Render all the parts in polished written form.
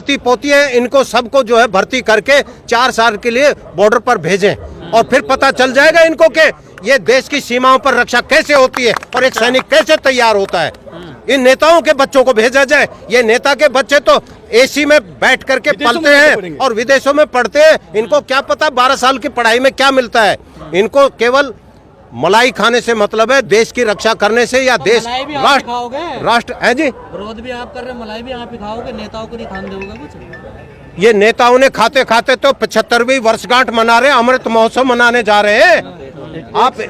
नाती पोती है, इनको सबको जो है भर्ती करके 4 साल के लिए बॉर्डर पर भेजें और फिर पता चल जाएगा इनको कि ये देश की सीमाओं पर रक्षा कैसे होती है और एक सैनिक कैसे तैयार होता है। इन नेताओं के बच्चों को भेजा जाए। ये नेता के बच्चे तो एसी में बैठ करके पलते हैं और विदेशों में पढ़ते हैं। इनको क्या पता 12 साल की पढ़ाई में क्या मिलता है। इनको केवल मलाई खाने से मतलब है, देश की रक्षा करने से या देश राष्ट्र है जी। विरोध भी आप कर रहे हैं, मलाई भी आप ही खाओगे, नेताओं को नहीं खाने दोगे कुछ। ये नेताओं ने खाते खाते तो 75वीं वर्षगांठ मना रहे हैं, अमृत महोत्सव मनाने जा रहे हैं। आप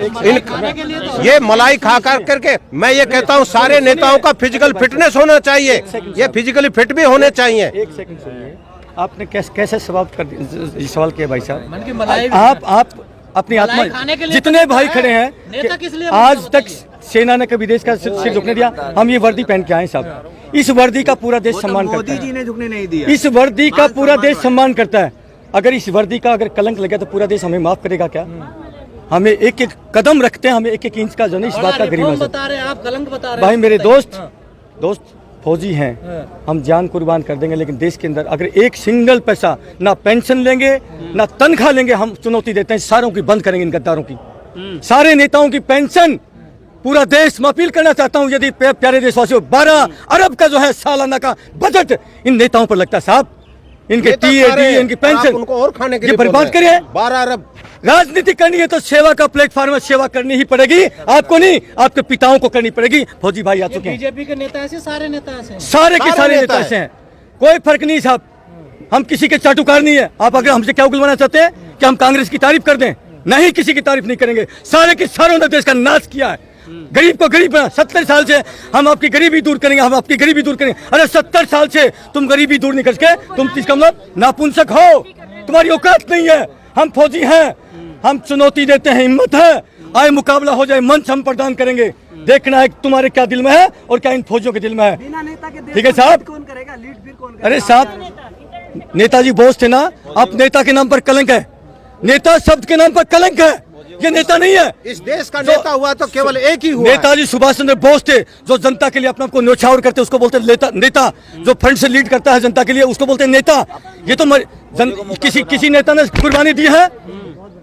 ये मलाई खा कर करके मैं ये कहता हूँ सारे नेताओं का फिजिकल फिटनेस होना चाहिए, ये फिजिकली फिट भी होने चाहिए। एक सेकंड सुनिए, आपने कैसे सवाल किया भाई साहब। आप अपनी आत्मा, जितने भाई खड़े हैं आज तक सेना ने कभी देश का सिर झुकने दिया। हम ये वर्दी पहन के आए साहब, इस वर्दी का पूरा देश सम्मान करता है। मोदी जी ने झुकने नहीं दिया। इस वर्दी का पूरा देश सम्मान करता है। अगर इस वर्दी का अगर कलंक लगे तो पूरा देश हमें माफ करेगा क्या? हमें एक एक कदम रखते हैं, हमें एक एक इंच का जो नहीं, इस बात का गरिमा आप कलंक बता रहे भाई मेरे दोस्त फौजी हैं, हम जान कुर्बान कर देंगे, लेकिन देश के अंदर अगर एक सिंगल पैसा ना पेंशन लेंगे ना तनख्वाह लेंगे, हम चुनौती देते हैं सारों की बंद करेंगे, इन गद्दारों की, सारे नेताओं की पेंशन। पूरा देश मैं अपील करना चाहता हूं, यदि प्यारे देशवासियों 12 अरब का जो है सालाना का बजट इन नेताओं पर लगता है साहब, इनके टीएडी, इनकी पेंशन उनको और खाने के लिए बर्बाद करें। 12 अरब राजनीति करनी है तो सेवा का प्लेटफॉर्म में सेवा करनी ही पड़ेगी, आपको नहीं, आपके पिताओं को करनी पड़ेगी। फौजी भाई आ चुके हैं, बीजेपी के नेता ऐसे, सारे नेता ऐसे, सारे के सारे नेता ऐसे हैं, कोई फर्क नहीं साहब। हम किसी के चाटुकार नहीं है। आप अगर हमसे क्या उगलवाना चाहते हैं कि हम कांग्रेस की तारीफ कर दें? नहीं, किसी की तारीफ नहीं करेंगे। सारे के सारों ने देश का नाश किया है, गरीब को गरीब बना। 70 साल से हम आपकी गरीबी दूर करेंगे, हम आपकी गरीबी दूर करेंगे। अरे 70 साल से तुम गरीबी दूर नहीं करके तुम इसका मतलब नापुंसक हो, तुम्हारी औकात नहीं है। हम फौजी हैं, हम चुनौती देते हैं, हिम्मत है, आए मुकाबला हो जाए, मंच हम प्रदान करेंगे। देखना है तुम्हारे क्या दिल में है और क्या इन फौजियों के दिल में है। ठीक है साहब? अरे साहब, नेताजी बोस थे ना, आप नेता के नाम पर कलंक है, नेता शब्द के नाम पर कलंक है, ये नेता नहीं है। इस देश का नेता हुआ तो केवल एक ही हुआ। नेताजी सुभाष चंद्र बोस थे, जो जनता के लिए अपने आप को न्यौछावर करते उसको बोलते नेता। जो फ्रंट से लीड करता है जनता के लिए उसको बोलते नेता। ये तो किसी नेता ने कुर्बानी दी है,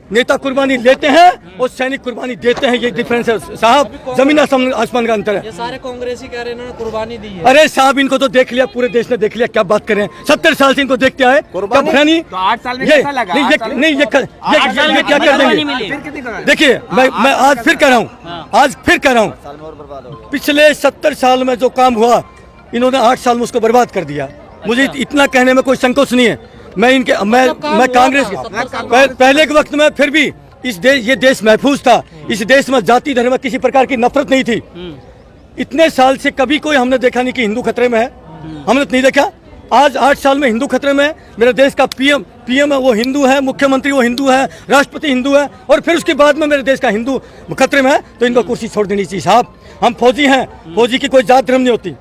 नेता कुर्बानी लेते हैं और सैनिक कुर्बानी देते हैं, ये डिफरेंस है साहब, जमीन आसमान का अंतर है। ये सारे कांग्रेसी कह रहे हैं इन्होंने कुर्बानी दी है। अरे साहब, इनको तो देख लिया, पूरे देश ने देख लिया, क्या बात करें। 70 साल से इनको देखते आए, कब नहीं तो 8 साल में कैसा लगा? ये क्या कर देंगे? देखिए मैं आज फिर कह रहा हूँ, पिछले 70 साल में जो काम हुआ इन्होंने 8 साल में उसको बर्बाद कर दिया। मुझे इतना कहने में कोई संकोच नहीं है। मैं कांग्रेस पहले के वक्त में फिर भी ये देश महफूज था। इस देश में जाति धर्म में किसी प्रकार की नफरत नहीं थी। इतने साल से कभी कोई हमने देखा नहीं कि हिंदू खतरे में है, हमने नहीं देखा। आज 8 साल में हिंदू खतरे में है। मेरे देश का पीएम है वो हिंदू है, मुख्यमंत्री वो हिंदू है, राष्ट्रपति हिंदू है, और फिर उसके बाद में मेरे देश का हिंदू खतरे में है, तो इनको कुर्सी छोड़ देनी चाहिए साहब। हम फौजी हैं, फौजी की कोई जात धर्म नहीं होती,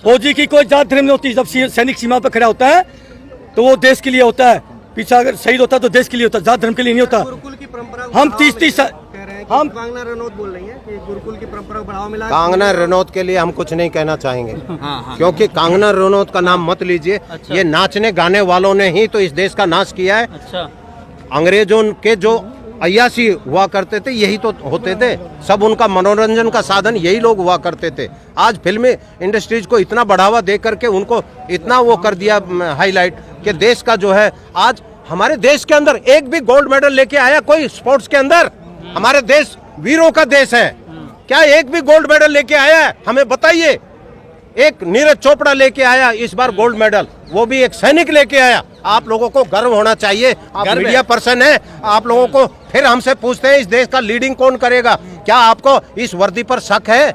फौजी की कोई जात धर्म नहीं होती। जब सैनिक सीमा पर खड़ा होता है तो वो देश के लिए होता है, पीछा अगर शहीद होता है तो देश के लिए होता है, जात धर्म के लिए नहीं होता। हम 30 साल हम कंगना रनौत बोल रही है कि गुरुकुल की परंपरा को बढ़ावा मिला। कंगना रनौत के लिए हम कुछ नहीं कहना चाहेंगे, क्योंकि कंगना रनौत का नाम मत लीजिए। ये नाचने गाने वालों ने ही तो इस देश का नाश किया है। अंग्रेजों के जो अय्यासी हुआ करते थे यही तो होते थे, सब उनका मनोरंजन का साधन यही लोग हुआ करते थे। आज फिल्मी इंडस्ट्रीज को इतना बढ़ावा दे करके उनको इतना वो कर दिया हाईलाइट कि देश का जो है, आज हमारे देश के अंदर एक भी गोल्ड मेडल लेके आया कोई स्पोर्ट्स के अंदर? हमारे देश वीरों का देश है, क्या एक भी गोल्ड मेडल लेके आया है? हमें बताइए। एक नीरज चोपड़ा लेके आया इस बार गोल्ड मेडल, वो भी एक सैनिक लेके आया। आप लोगों को गर्व होना चाहिए, आप मीडिया पर्सन है, आप लोगों को फिर हमसे पूछते हैं इस देश का लीडिंग कौन करेगा? क्या आपको इस वर्दी पर शक है?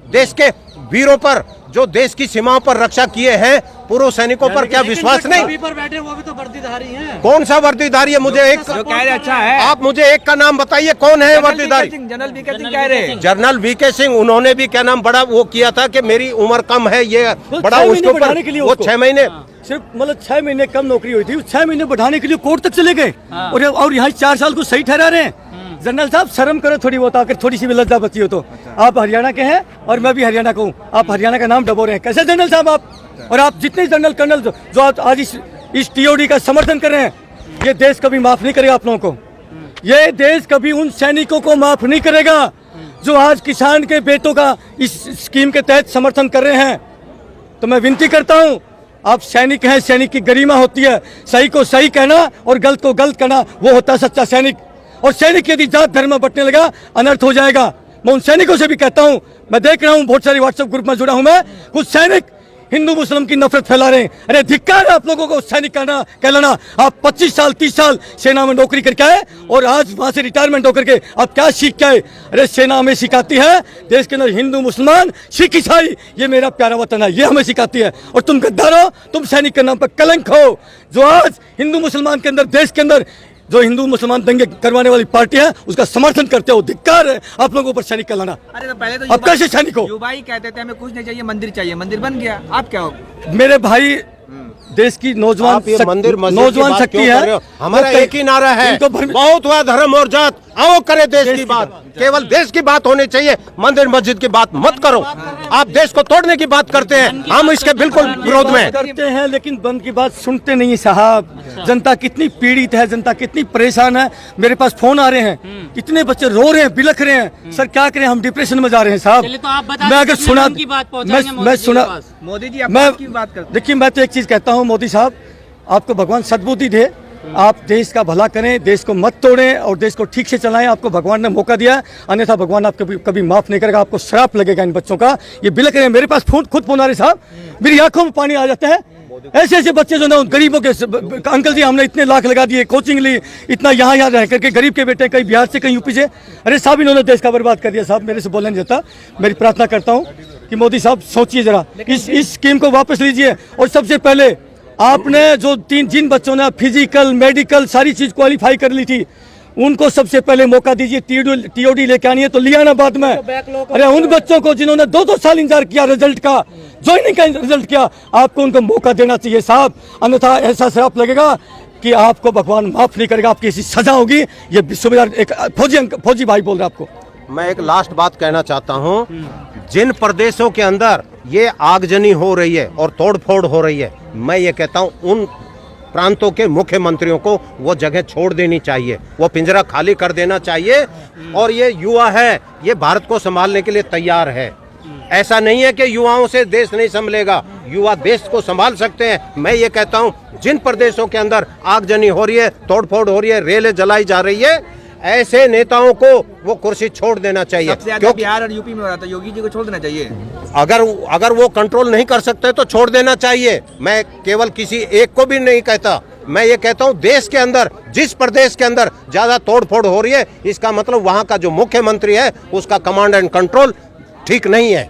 देश के वीरों पर, जो देश की सीमाओं पर रक्षा किए हैं, पूर्व सैनिकों पर क्या विश्वास नहीं? पर बैठे वो भी तो वर्दीधारी हैं। कौन सा वर्दीधारी है? मुझे एक अच्छा है, आप मुझे एक का नाम बताइए, कौन है वर्दीधारी? जनरल वीके सिंह कह रहे हैं। जनरल वीके सिंह, उन्होंने भी क्या नाम बड़ा वो किया था कि मेरी उम्र कम है, ये बड़ा उसके ऊपर वो 6 महीने सिर्फ मतलब 6 महीने कम नौकरी हुई थी, 6 महीने बढ़ाने के लिए कोर्ट तक चले गए और यहाँ 4 साल को सही ठहरा रहे हैं। जनरल साहब शर्म करो थोड़ी बहुत, आकर थोड़ी सी भी लज्जा बची हो तो। आप हरियाणा के हैं और मैं भी हरियाणा का हूँ, आप हरियाणा का नाम डबो रहे हैं, कैसे जनरल साहब आप? और आप जितने जनरल कर्नल जो आज इस टीओडी का समर्थन कर रहे हैं, ये देश कभी माफ नहीं करेगा आप लोगों को। ये देश कभी उन सैनिकों को माफ नहीं करेगा जो आज किसान के बेटों का इस स्कीम के तहत समर्थन कर रहे हैं। तो मैं विनती करता हूं, आप सैनिक हैं, सैनिक की गरिमा होती है, सही को सही कहना और गलत को गलत कहना, वो होता है सच्चा सैनिक। और सैनिक यदि जात धर्म में बंटने लगा, अनर्थ हो जाएगा। मैं उन सैनिकों से भी कहता हूं, मैं देख रहा हूं बहुत सारे व्हाट्सएप ग्रुप में जुड़ा हूं मैं, कुछ सैनिक हिंदू मुस्लिम की नफरत फैला रहे हैं। अरे धिक्कार है आप लोगों को सैनिक कहलाना। आप 25 साल 30 साल सेना में नौकरी करके आए और आज वहां से रिटायरमेंट होकर के आप क्या सीख के आए? अरे सेना हमें सिखाती है देश के अंदर हिंदू मुसलमान सिख ईसाई, ये मेरा प्यारा वतन है, ये हमें सिखाती है। और तुम गद्दार हो, तुम सैनिक के नाम पर कलंक हो। जो आज हिंदू मुसलमान के अंदर, देश के अंदर जो हिंदू मुसलमान दंगे करवाने वाली पार्टी है, उसका समर्थन करते हो। धिक्कार है आप लोगों पर सैनिक कहलाना। अरे तो पहले तो अब कैसे सैनिक हो? युवा ही कहते थे हमें कुछ नहीं चाहिए, मंदिर चाहिए, मंदिर बन गया। आप क्या हो? मेरे भाई, देश की नौजवान आप ये मंदिर मस्जिद नौजवान की बात शक्ति क्यों कर रहे है। हो? हमारा एक ही नारा है, बहुत हुआ धर्म और जात, आओ करे देश की बात। केवल देश की बात होनी चाहिए, मंदिर मस्जिद की बात मत करो। आप देश को तोड़ने की बात करते हैं, हम इसके बिल्कुल विरोध में करते हैं, लेकिन बंद की बात सुनते नहीं साहब। जनता कितनी पीड़ित है, जनता कितनी परेशान है। मेरे पास फोन आ रहे हैं, कितने बच्चे रो रहे हैं, बिलख रहे हैं। सर क्या करें, हम डिप्रेशन में जा रहे हैं साहब। मैं अगर सुना, मैं सुना, मोदी जी आप मैं की बात करते। देखिए, मैं तो एक चीज कहता हूँ, मोदी साहब आपको भगवान सद्बुद्धि दे, आप देश का भला करें, देश को मत तोड़ें और देश को ठीक से चलाएं। आपको भगवान ने मौका दिया, अन्यथा भगवान आपको कभी माफ नहीं करेगा। आपको श्राप लगेगा इन बच्चों का। ये बिलख रहे हैं, मेरे पास खुद फोन आ रहे साहब, मेरी आंखों में पानी आ जाता है। ऐसे ऐसे बच्चे जो ना गरीबों के, अंकल जी हमने इतने लाख लगा दिए, कोचिंग ली, इतना यहाँ रह करके, गरीब के बेटे कहीं बिहार से कहीं यूपी से। अरे साहब इन्होंने देश का बर्बाद कर दिया साहब, मेरे से बोलने नहीं देता। मेरी प्रार्थना करता हूँ कि मोदी साहब सोचिए जरा, इस स्कीम को वापस लीजिए। और सबसे पहले आपने जो जिन बच्चों ने फिजिकल मेडिकल सारी चीज क्वालिफाई कर ली थी, उनको सबसे पहले मौका दीजिए। टीओडी लेके आनी है तो लिया ना बाद में। अरे उन बच्चों को जिन्होंने 2-2 साल इंतजार किया रिजल्ट का, ज्वाइनिंग का रिजल्ट किया, आपको उनको मौका देना चाहिए साहब। अन्यथा ऐसा श्राप लगेगा कि आपको भगवान माफ नहीं करेगा, आपकी ऐसी सजा होगी। ये सूबेदार एक फौजी भाई बोल रहा है आपको। मैं एक लास्ट बात कहना चाहता हूं, जिन प्रदेशों के अंदर ये आगजनी हो रही है और तोड़फोड़ हो रही है, मैं ये कहता हूं उन प्रांतों के मुख्यमंत्रियों को वो जगह छोड़ देनी चाहिए, वो पिंजरा खाली कर देना चाहिए। और ये युवा है, ये भारत को संभालने के लिए तैयार है। ऐसा नहीं है कि युवाओं से देश नहीं संभलेगा, युवा देश को संभाल सकते हैं। मैं ये कहता हूं जिन प्रदेशों के अंदर आगजनी हो रही है, तोड़फोड़ हो रही है, रेलें जलाई जा रही है, ऐसे नेताओं को वो कुर्सी छोड़ देना चाहिए। क्योंकि बिहार और यूपी में हो रहा था, योगी जी को छोड़ देना चाहिए। अगर वो कंट्रोल नहीं कर सकते तो छोड़ देना चाहिए। मैं केवल किसी एक को भी नहीं कहता, मैं ये कहता हूँ देश के अंदर जिस प्रदेश के अंदर ज्यादा तोड़फोड़ हो रही है, इसका मतलब वहाँ का जो मुख्यमंत्री है उसका कमांड एंड कंट्रोल ठीक नहीं है।